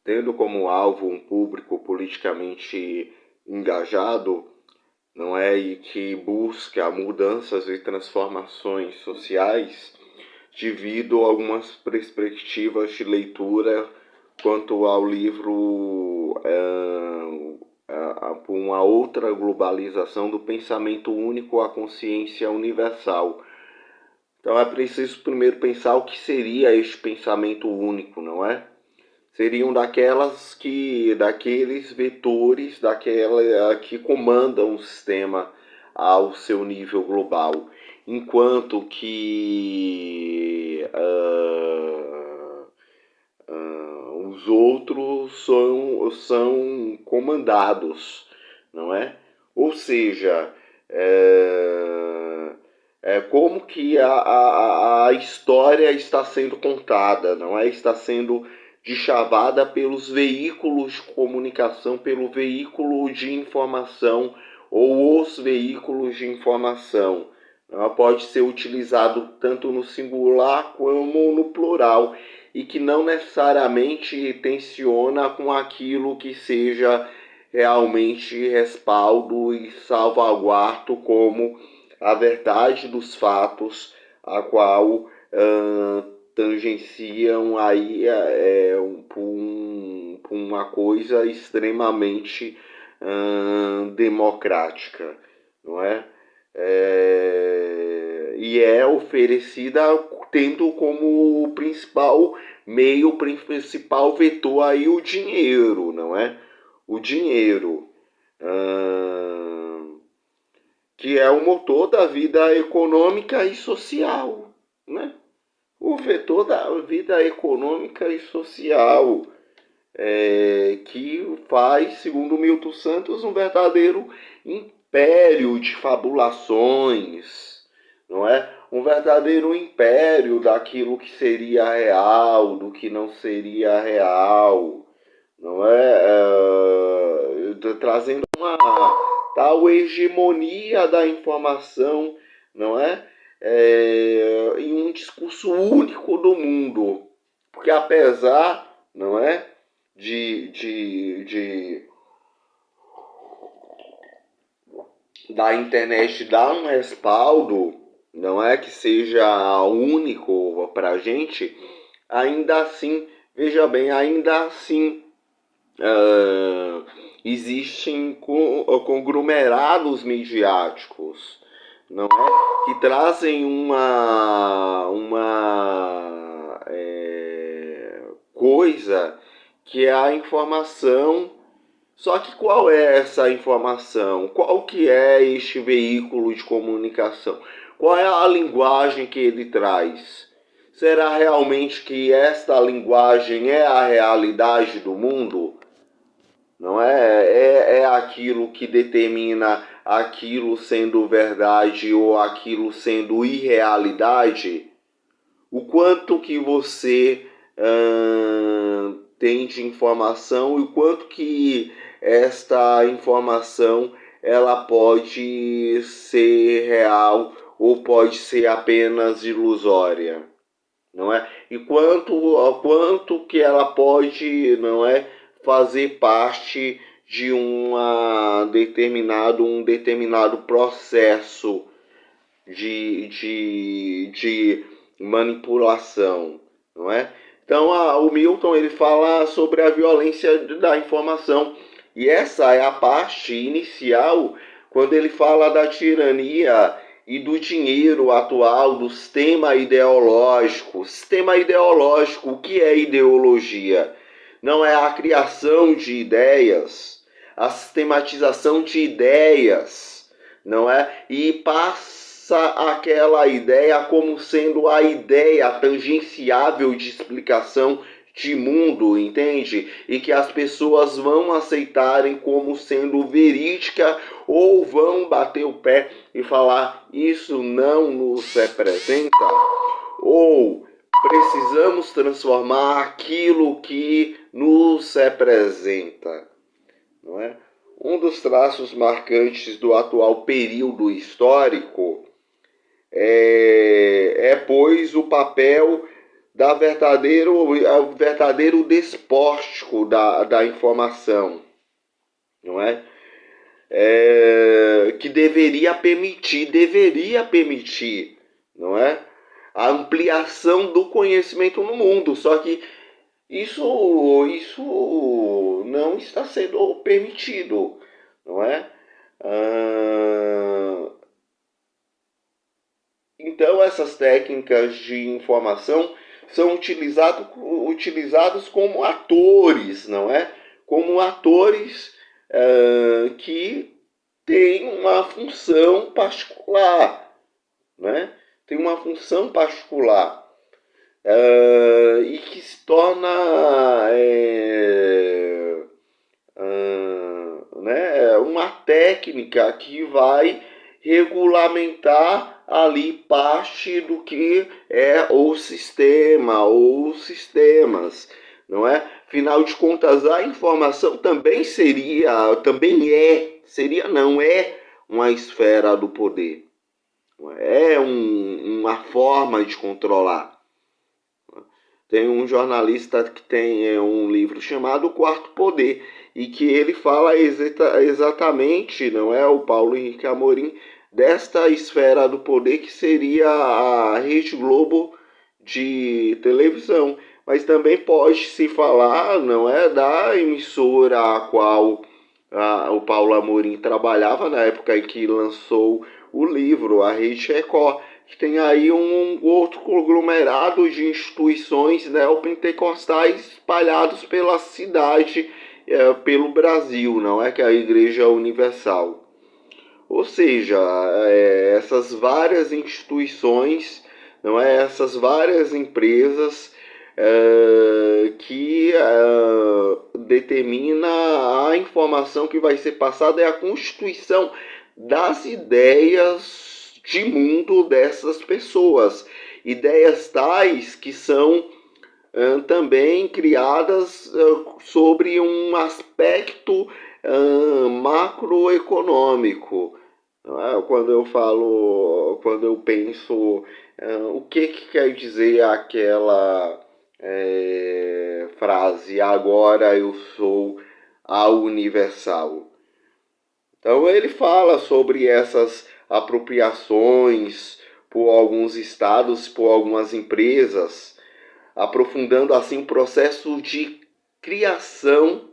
tendo como alvo um público politicamente engajado, não é, e que busca mudanças e transformações sociais, devido a algumas perspectivas de leitura quanto ao livro uma outra globalização do pensamento único à consciência universal. Então é preciso primeiro pensar o que seria este pensamento único, não é? Seriam daqueles vetores, daquela que comandam o sistema ao seu nível global, enquanto que os outros são comandados, não é? Ou seja, como que a história está sendo contada, não é? Está sendo deschavada pelos veículos de comunicação, pelo veículo de informação ou os veículos de informação. Ela pode ser utilizado tanto no singular como no plural, e que não necessariamente tensiona com aquilo que seja realmente respaldo e salvaguardo como a verdade dos fatos, a qual tangenciam aí por uma coisa extremamente democrática, não é? E é oferecida tendo como principal meio, principal vetor aí o dinheiro, não é? O dinheiro, que é o motor da vida econômica e social, né? O vetor da vida econômica e social, que faz, segundo Milton Santos, um verdadeiro império de fabulações, não é? Um verdadeiro império daquilo que seria real, do que não seria real, não é? Trazendo uma tal hegemonia da informação, não é? Em um discurso único do mundo, porque apesar, não é, da internet dar um respaldo, não é, que seja único para a gente, ainda assim, veja bem, ainda assim existem conglomerados midiáticos, não é, que trazem uma coisa que é a informação. Só que qual é essa informação? Qual que é este veículo de comunicação? Qual é a linguagem que ele traz? Será realmente que esta linguagem é a realidade do mundo? Não é? É aquilo que determina aquilo sendo verdade ou aquilo sendo irrealidade? O quanto que você tem de informação e o quanto que esta informação ela pode ser real ou pode ser apenas ilusória, não é? E quanto que ela pode, não é, fazer parte de um determinado processo de manipulação, não é? Então o Milton ele fala sobre a violência da informação, e essa é a parte inicial quando ele fala da tirania e do dinheiro atual, do sistema ideológico. Sistema ideológico, o que é ideologia? Não é a criação de ideias, a sistematização de ideias, não é? E passa aquela ideia como sendo a ideia tangenciável de explicação de mundo, entende? E que as pessoas vão aceitarem como sendo verídica ou vão bater o pé e falar: isso não nos representa, ou precisamos transformar aquilo que nos representa, não é? Um dos traços marcantes do atual período histórico pois, o papel o verdadeiro despótico da informação, não é? Que deveria permitir, não é? A ampliação do conhecimento no mundo, só que isso não está sendo permitido, não é? Então essas técnicas de informação são utilizados como atores, não é? Como atores que têm uma função particular, né? Tem uma função particular e que se torna né, uma técnica que vai regulamentar ali parte do que é o sistema ou os sistemas, não é? Afinal de contas, a informação também não é uma esfera do poder, é uma forma de controlar. Tem um jornalista que tem um livro chamado O Quarto Poder, e que ele fala exatamente, não é, o Paulo Henrique Amorim, desta esfera do poder que seria a Rede Globo de televisão. Mas também pode se falar, não é, da emissora a qual o Paulo Amorim trabalhava na época em que lançou o livro, a Rede Record, que tem aí um outro conglomerado de instituições neopentecostais espalhados pela cidade, pelo Brasil, não é, que é a Igreja Universal. Ou seja, essas várias instituições, não é, essas várias empresas que determina a informação que vai ser passada, é a constituição das ideias de mundo dessas pessoas. Ideias tais que são também criadas sobre um aspecto macroeconômico. Quando eu penso, o que quer dizer aquela frase, agora eu sou a universal? Então ele fala sobre essas apropriações por alguns estados, por algumas empresas, aprofundando assim o processo de criação.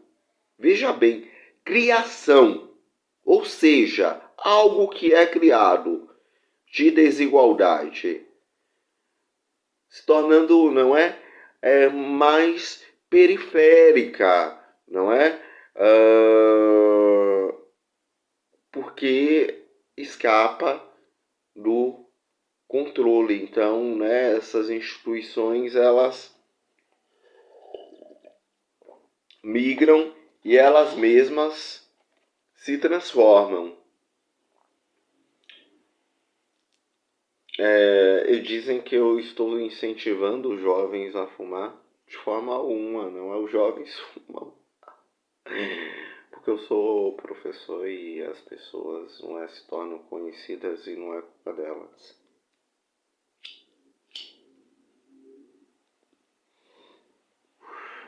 Veja bem, criação, ou seja, algo que é criado de desigualdade, se tornando, não é, mais periférica, não é? Porque escapa do controle. Então, né, essas instituições, elas migram e elas mesmas se transformam. Dizem que eu estou incentivando os jovens a fumar. De forma alguma, não é os jovens fumam. Porque eu sou professor e as pessoas não se tornam conhecidas e não é culpa delas.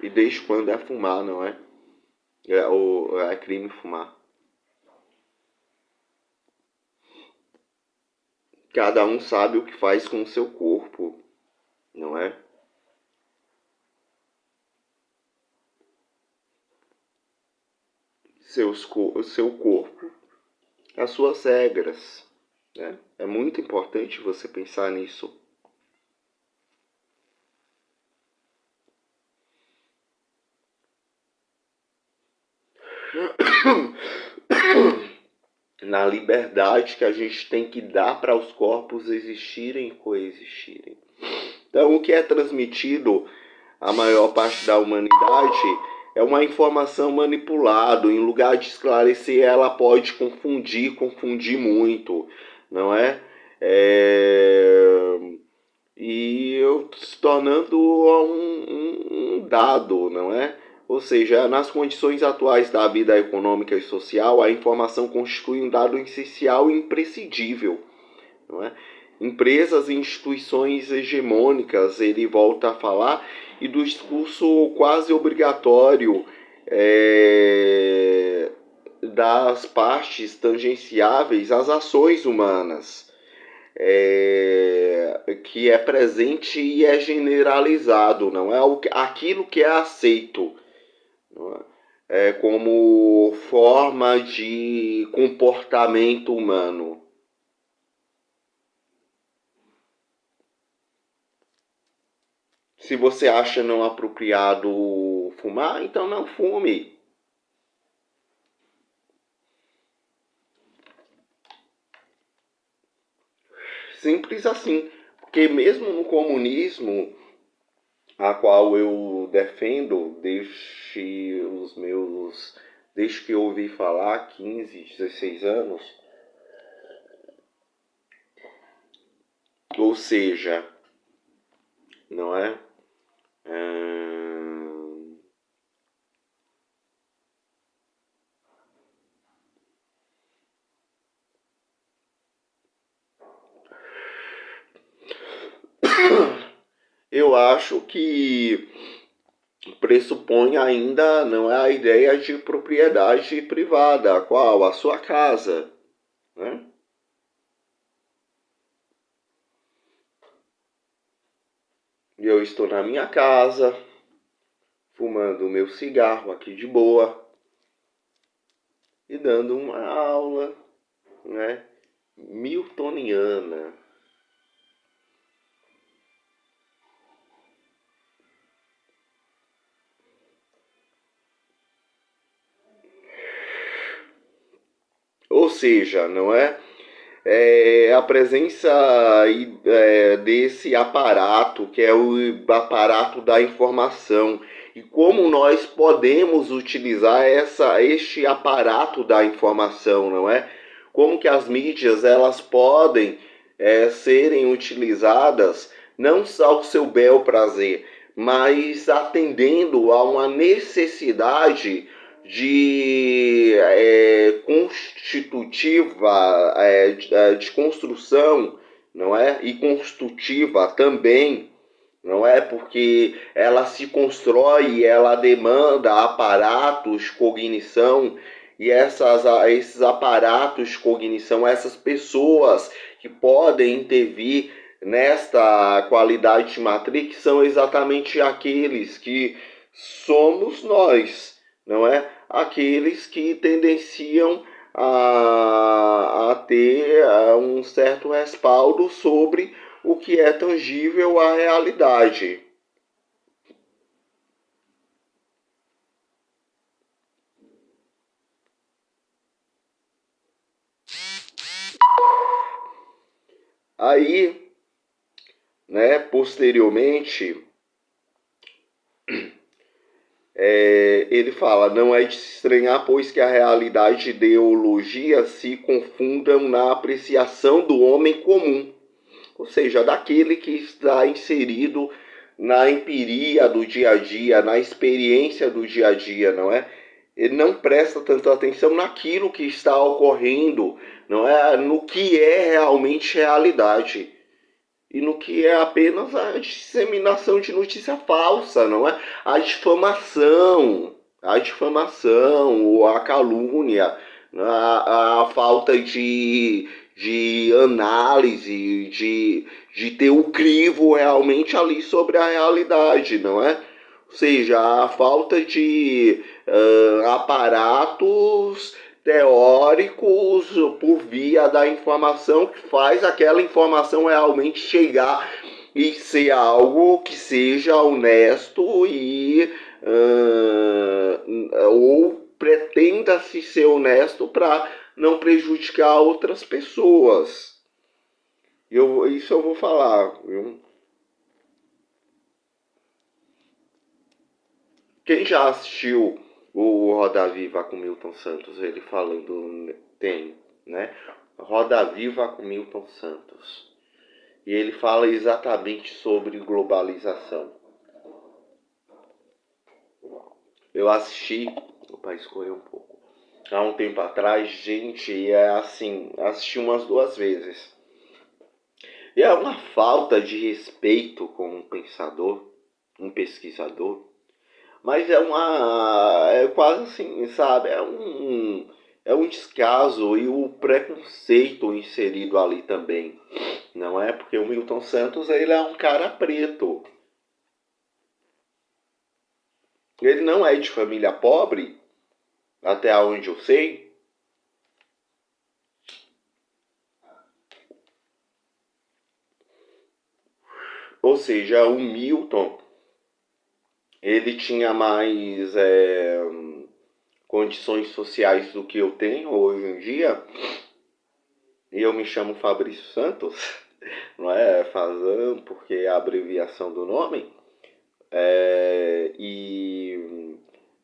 E desde quando é fumar, não é? É crime fumar. Cada um sabe o que faz com o seu corpo, não é? O seu corpo, as suas regras, né? É muito importante você pensar nisso. Na liberdade que a gente tem que dar para os corpos existirem e coexistirem. Então, o que é transmitido à maior parte da humanidade é uma informação manipulada. Em lugar de esclarecer, ela pode confundir muito, não é? E se tornando um dado, não é? Ou seja, nas condições atuais da vida econômica e social, a informação constitui um dado essencial e imprescindível, não é? empresas e instituições hegemônicas, ele volta a falar, e do discurso quase obrigatório das partes tangenciáveis às ações humanas, que é presente e é generalizado, não é aquilo que é aceito, não é? Como forma de comportamento humano. Se você acha não apropriado fumar, então não fume. Simples assim. Porque mesmo no comunismo, a qual eu defendo desde que eu ouvi falar, 15, 16 anos, ou seja, não é? Eu acho que pressupõe ainda não é a ideia de propriedade privada, qual a sua casa, né? Eu estou na minha casa, fumando o meu cigarro aqui de boa e dando uma aula, né, miltoniana. Ou seja, não é? A presença desse aparato, que é o aparato da informação, e como nós podemos utilizar este aparato da informação, não é? Como que as mídias elas podem serem utilizadas não só ao seu bel prazer, mas atendendo a uma necessidade constitutiva, de construção, não é? E construtiva também, não é? Porque ela se constrói, ela demanda aparatos, cognição, e esses aparatos, cognição, essas pessoas que podem intervir nesta qualidade de matriz são exatamente aqueles que somos nós, não é? Aqueles que tendenciam a ter um certo respaldo sobre o que é tangível à realidade. Aí, né, posteriormente, ele fala, não é de se estranhar, pois que a realidade e a ideologia se confundam na apreciação do homem comum, ou seja, daquele que está inserido na empiria do dia a dia, na experiência do dia a dia, não é? Ele não presta tanta atenção naquilo que está ocorrendo, não é? No que é realmente realidade e no que é apenas a disseminação de notícia falsa, não é? A difamação, ou a calúnia, a falta de análise, de ter o crivo realmente ali sobre a realidade, não é? Ou seja, a falta de aparatos teóricos por via da informação que faz aquela informação realmente chegar e ser algo que seja honesto e ou pretenda-se ser honesto para não prejudicar outras pessoas. Isso eu vou falar, viu? Quem já assistiu o Roda Viva com Milton Santos, ele falando, tem, né? Roda Viva com Milton Santos. E ele fala exatamente sobre globalização. Eu assisti, para escolher um pouco, há um tempo atrás, gente, assisti umas 2 vezes. E é uma falta de respeito com um pensador, um pesquisador, mas é quase assim, sabe? É um descaso e o preconceito inserido ali também, não é? Porque o Milton Santos, ele é um cara preto. Ele não é de família pobre, até onde eu sei. Ou seja, o Milton, ele tinha mais condições sociais do que eu tenho hoje em dia. E eu me chamo Fabrício Santos, não é Fazan, porque é a abreviação do nome. É, e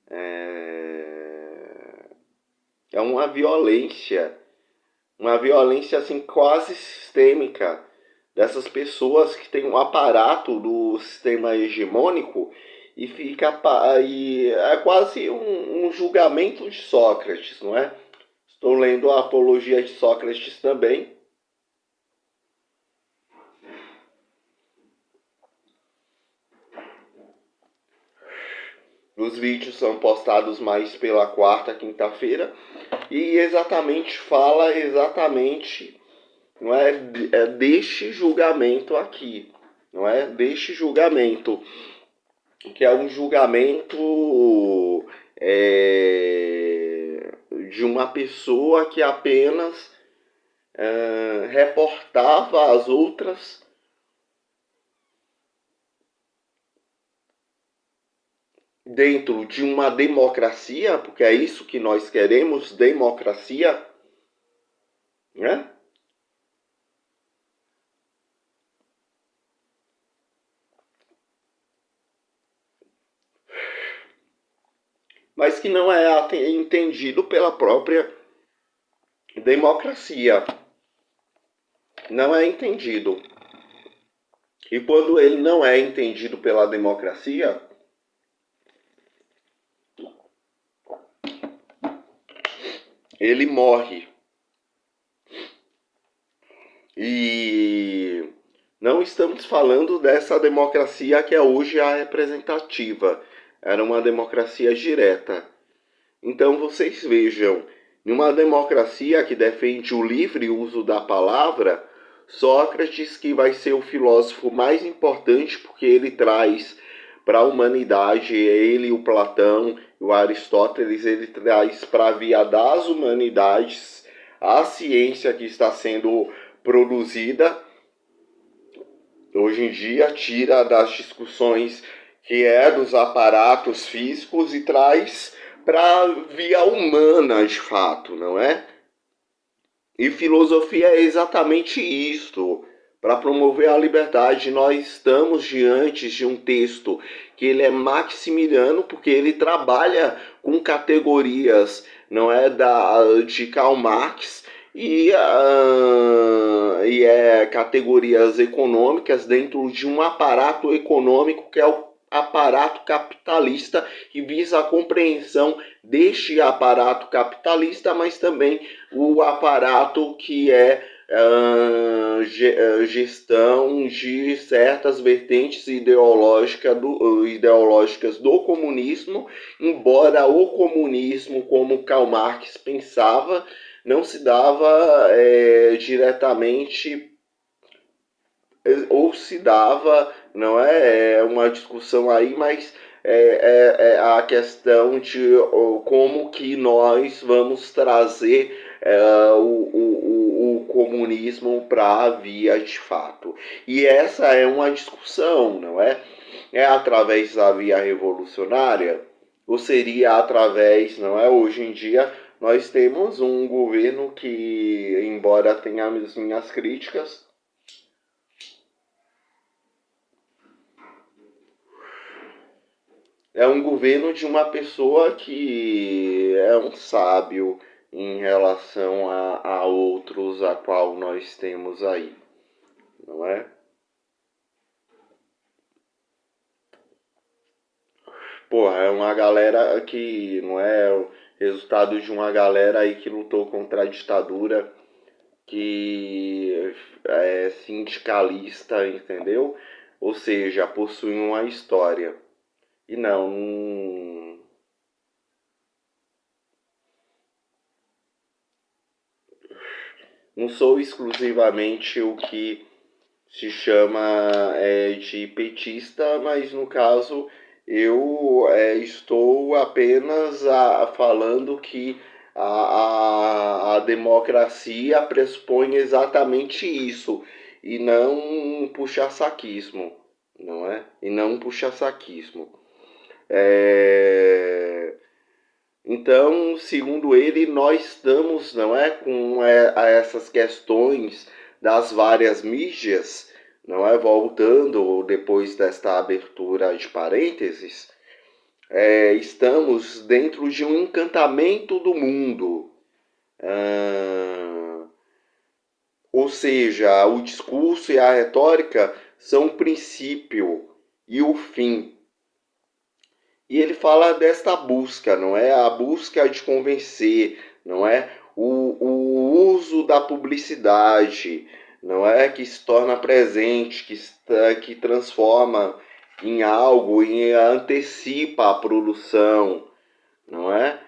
é, é uma violência assim quase sistêmica dessas pessoas que têm um aparato do sistema hegemônico e fica e é quase um julgamento de Sócrates, não é? Estou lendo a Apologia de Sócrates também. Os vídeos são postados mais pela quarta, quinta-feira e fala exatamente, não é, deste julgamento aqui, não é, deste julgamento, que é um julgamento de uma pessoa que apenas reportava as outras dentro de uma democracia, porque é isso que nós queremos, democracia, né? Mas que não é entendido pela própria democracia. Não é entendido. E quando ele não é entendido pela democracia, ele morre. E não estamos falando dessa democracia que é hoje a representativa. Era uma democracia direta. Então vocês vejam, numa democracia que defende o livre uso da palavra, Sócrates, que vai ser o filósofo mais importante porque ele traz para a humanidade, ele, o Platão, o Aristóteles, ele traz para a via das humanidades a ciência que está sendo produzida hoje em dia, tira das discussões que é dos aparatos físicos e traz para a via humana de fato, não é? E filosofia é exatamente isto. Para promover a liberdade, nós estamos diante de um texto que ele é maximiliano, porque ele trabalha com categorias, não é, de Karl Marx, e categorias econômicas dentro de um aparato econômico que é o aparato capitalista, que visa a compreensão deste aparato capitalista, mas também o aparato que é gestão de certas vertentes ideológicas do comunismo, embora o comunismo, como Karl Marx pensava, não se dava diretamente, ou se dava, não é uma discussão aí, mas é a questão de como que nós vamos trazer o comunismo para a via de fato. E essa é uma discussão, não é? É através da via revolucionária, ou seria através, não é? Hoje em dia nós temos um governo que, embora tenha as minhas críticas, é um governo de uma pessoa que é um sábio em relação a outros a qual nós temos aí, não é? Porra, é uma galera que não é o resultado de uma galera aí que lutou contra a ditadura que é sindicalista, entendeu? Ou seja, possui uma história. E não sou exclusivamente o que se chama de petista, mas no caso eu estou apenas falando que a democracia pressupõe exatamente isso, e não um puxa-saquismo, não é? E não um puxa-saquismo. Então, segundo ele, nós estamos, não é, com a essas questões das várias mídias, não é, voltando depois desta abertura de parênteses, estamos dentro de um encantamento do mundo. Ou seja, o discurso e a retórica são o princípio e o fim. E ele fala desta busca, não é? A busca de convencer, não é? O uso da publicidade, não é? Que se torna presente, que transforma em algo e antecipa a produção, não é?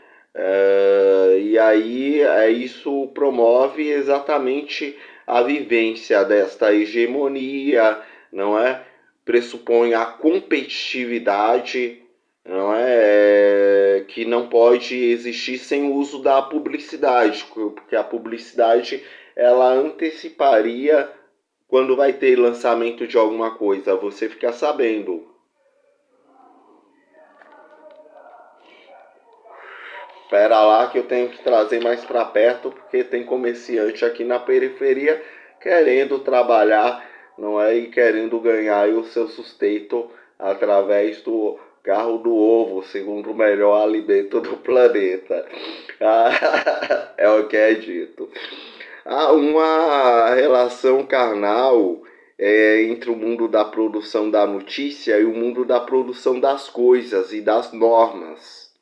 E aí isso promove exatamente a vivência desta hegemonia, não é? Pressupõe a competitividade, não é? Que não pode existir sem o uso da publicidade, porque a publicidade ela anteciparia quando vai ter lançamento de alguma coisa, você fica sabendo. Espera lá que eu tenho que trazer mais para perto, porque tem comerciante aqui na periferia querendo trabalhar, não é? E querendo ganhar o seu sustento através do carro do ovo, segundo o melhor alimento do planeta. É o que é dito. Há uma relação carnal entre o mundo da produção da notícia e o mundo da produção das coisas e das normas,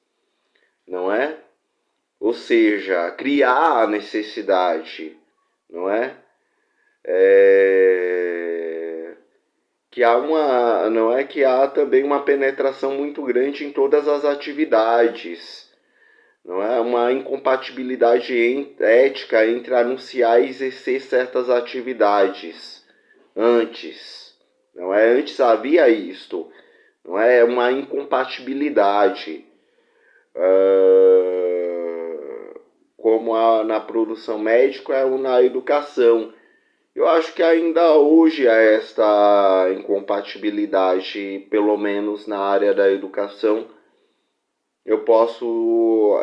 não é? Ou seja, criar a necessidade, não é? Que há não é que há também uma penetração muito grande em todas as atividades, não é? Uma incompatibilidade ética entre anunciar e exercer certas atividades antes, não é? Antes havia isto, não é? Uma incompatibilidade. Como na produção médica ou na educação. Eu acho que ainda hoje há esta incompatibilidade, pelo menos na área da educação. Eu posso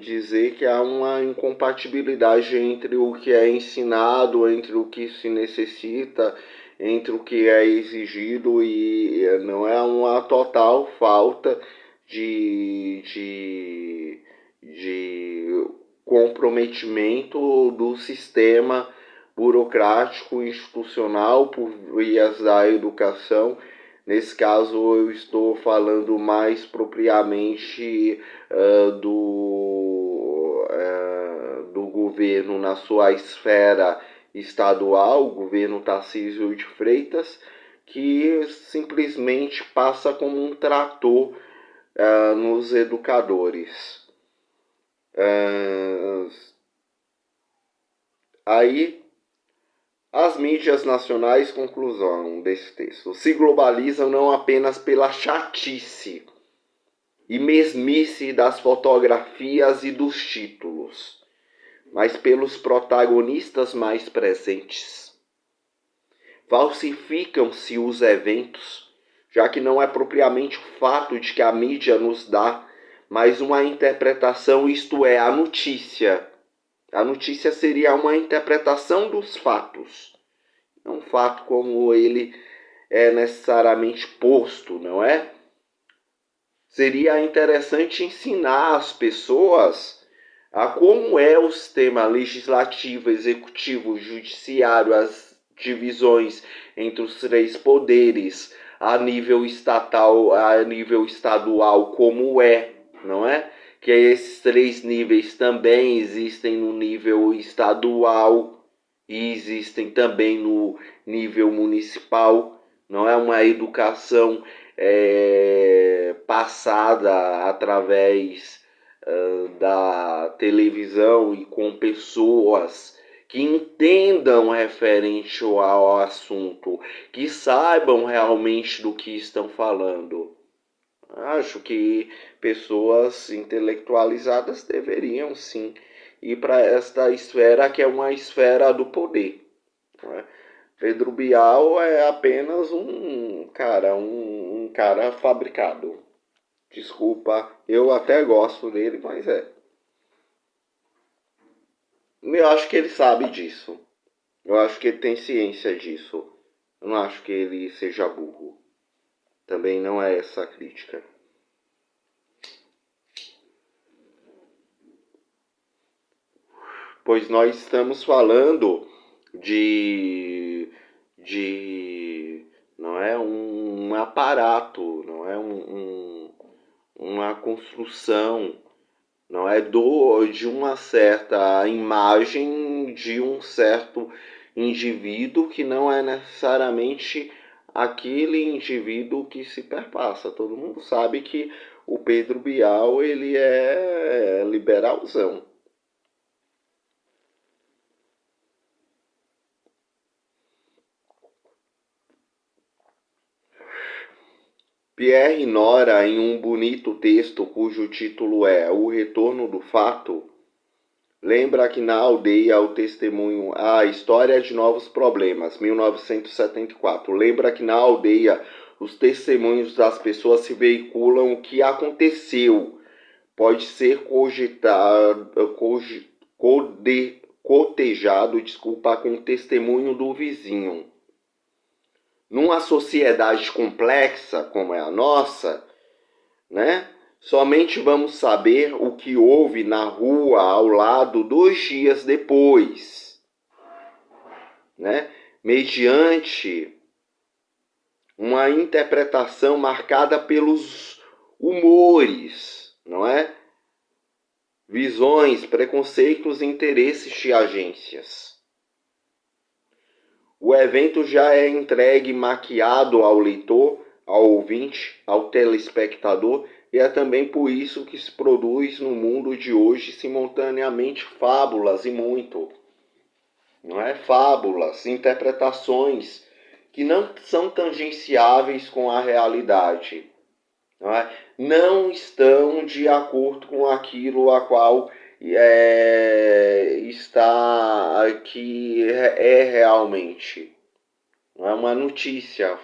dizer que há uma incompatibilidade entre o que é ensinado, entre o que se necessita, entre o que é exigido, e não é uma total falta de comprometimento do sistema burocrático institucional por vias da educação. Nesse caso, eu estou falando mais propriamente do governo na sua esfera estadual, o governo Tarcísio de Freitas, que simplesmente passa como um trator nos educadores. Aí, as mídias nacionais, conclusão desse texto, se globalizam não apenas pela chatice e mesmice das fotografias e dos títulos, mas pelos protagonistas mais presentes. Falsificam-se os eventos, já que não é propriamente o fato de que a mídia nos dá, mas uma interpretação, isto é, a notícia. A notícia seria uma interpretação dos fatos. Não um fato como ele é necessariamente posto, não é? Seria interessante ensinar as pessoas a como é o sistema legislativo, executivo, judiciário, as divisões entre os três poderes, a nível estatal, a nível estadual, como é, não é? Que esses três níveis também existem no nível estadual, e existem também no nível municipal. Não é uma educação passada através da televisão e com pessoas que entendam referente ao assunto, que saibam realmente do que estão falando. Acho que pessoas intelectualizadas deveriam sim ir para esta esfera que é uma esfera do poder. Não é? Pedro Bial é apenas um cara fabricado. Desculpa, eu até gosto dele, mas é. Eu acho que ele sabe disso. Eu acho que ele tem ciência disso. Eu não acho que ele seja burro. Também não é essa a crítica. Pois nós estamos falando de não é um aparato, não é uma construção, não é de uma certa imagem de um certo indivíduo que não é necessariamente aquele indivíduo que se perpassa. Todo mundo sabe que o Pedro Bial ele é liberalzão. Pierre Nora, em um bonito texto cujo título é O Retorno do Fato, lembra que na aldeia o testemunho, a história de novos problemas, 1974. Lembra que na aldeia os testemunhos das pessoas se veiculam o que aconteceu. Pode ser cotejado, com o testemunho do vizinho. Numa sociedade complexa como é a nossa, né? Somente vamos saber o que houve na rua ao lado 2 dias depois, né? Mediante uma interpretação marcada pelos humores, não é? Visões, preconceitos e interesses de agências. O evento já é entregue maquiado ao leitor, ao ouvinte, ao telespectador, e é também por isso que se produz no mundo de hoje simultaneamente fábulas e muito. Não é? Fábulas, interpretações que não são tangenciáveis com a realidade. Não é? Não estão de acordo com aquilo a qual está que é realmente. Não é uma notícia.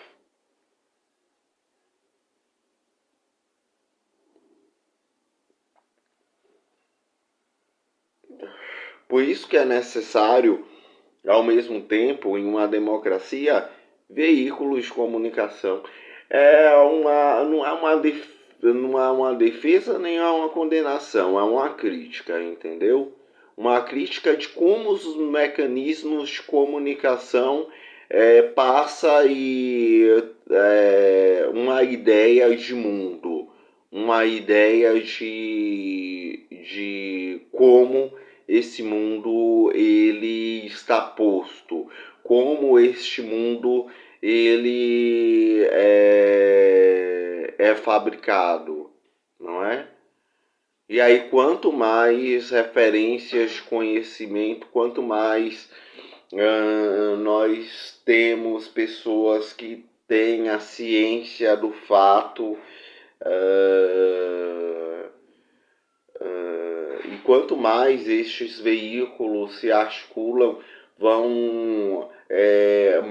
Por isso que é necessário, ao mesmo tempo, em uma democracia, veículos de comunicação. Não é uma defesa nem é uma condenação, é uma crítica, entendeu? Uma crítica de como os mecanismos de comunicação passa uma ideia de mundo, uma ideia de como esse mundo ele está posto, como este mundo ele é fabricado, não é? E aí, quanto mais referências de conhecimento, quanto mais nós temos pessoas que têm a ciência do fato, e quanto mais estes veículos se articulam, vão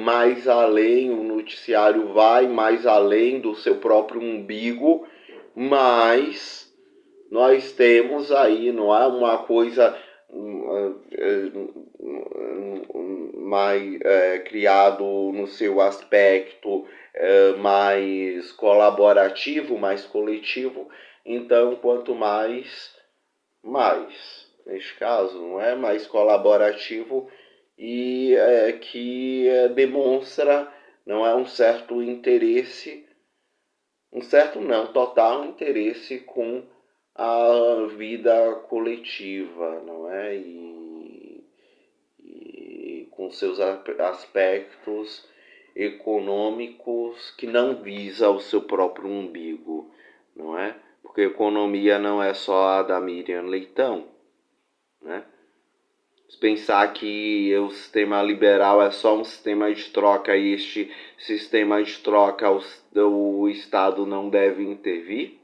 mais além, o noticiário vai mais além do seu próprio umbigo, mas nós temos aí, não é uma coisa mais criado no seu aspecto mais colaborativo, mais coletivo. Então, quanto mais, neste caso, não é mais colaborativo e que demonstra, não é um certo interesse, total interesse com a vida coletiva, não é? E com seus aspectos econômicos que não visa o seu próprio umbigo, não é? Porque economia não é só a da Miriam Leitão, né? Se pensar que o sistema liberal é só um sistema de troca e este sistema de troca o Estado não deve intervir,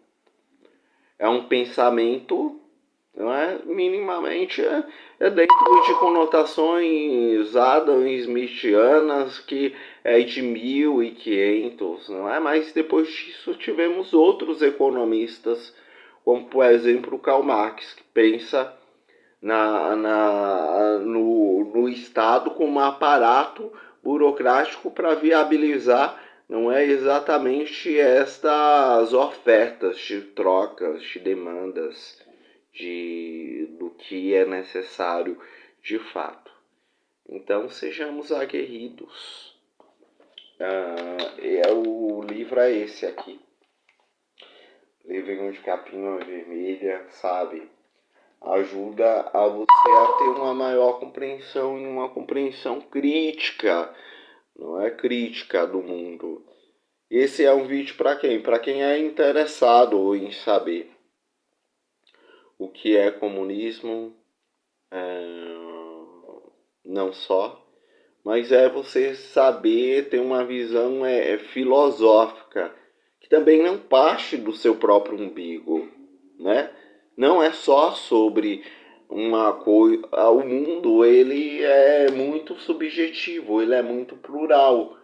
é um pensamento, não é? Minimamente dentro de conotações Adam Smithianas, que é de 1500, não é? Mas depois disso tivemos outros economistas, como por exemplo Karl Marx, que pensa no Estado como um aparato burocrático para viabilizar, não é, exatamente estas ofertas de trocas, de demandas, do que é necessário de fato. Então sejamos aguerridos. O livro é esse aqui. Livrinho de capinha vermelha, sabe? Ajuda a você a ter uma maior compreensão e uma compreensão crítica, não é crítica do mundo. Esse é um vídeo para quem? Para quem é interessado em saber o que é comunismo, não só, mas é você saber ter uma visão filosófica, que também não parte do seu próprio umbigo, né? Não é só sobre uma coisa. O mundo, ele é muito subjetivo, ele é muito plural.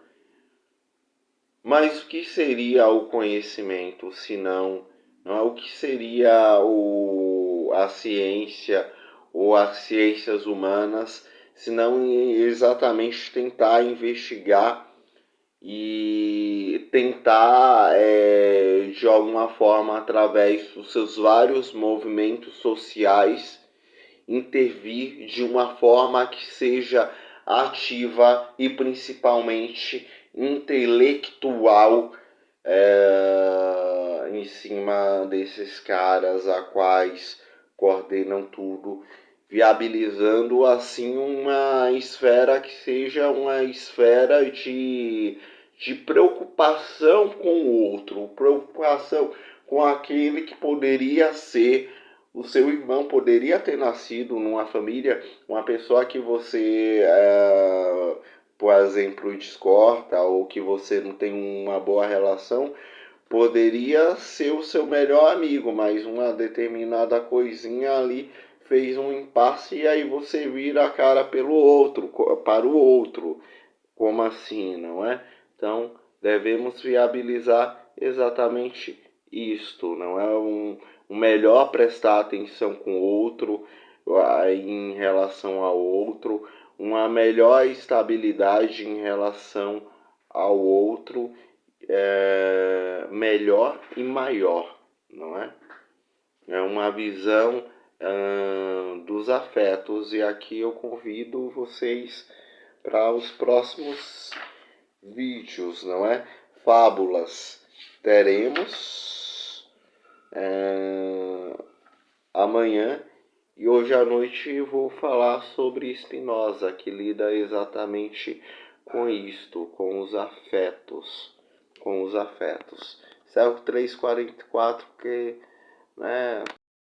Mas o que seria o conhecimento, se não é o que seria a ciência ou as ciências humanas, se não exatamente tentar investigar e tentar, de alguma forma, através dos seus vários movimentos sociais, intervir de uma forma que seja ativa e principalmente intelectual, em cima desses caras a quais coordenam tudo, viabilizando assim uma esfera que seja uma esfera de preocupação com o outro, preocupação com aquele que poderia ser o seu irmão, poderia ter nascido numa família, uma pessoa que você, por exemplo, discorda ou que você não tem uma boa relação, poderia ser o seu melhor amigo, mas uma determinada coisinha ali fez um impasse e aí você vira a cara para o outro. Como assim, não é? Então, devemos viabilizar exatamente isto, não é? Um melhor prestar atenção com o outro, em relação ao outro, uma melhor estabilidade em relação ao outro, melhor e maior, não é? É uma visão dos afetos, e aqui eu convido vocês para os próximos vídeos, não é? Fábulas teremos amanhã, e hoje à noite eu vou falar sobre Spinoza, que lida exatamente com isto, com os afetos, Servo 344, porque, né,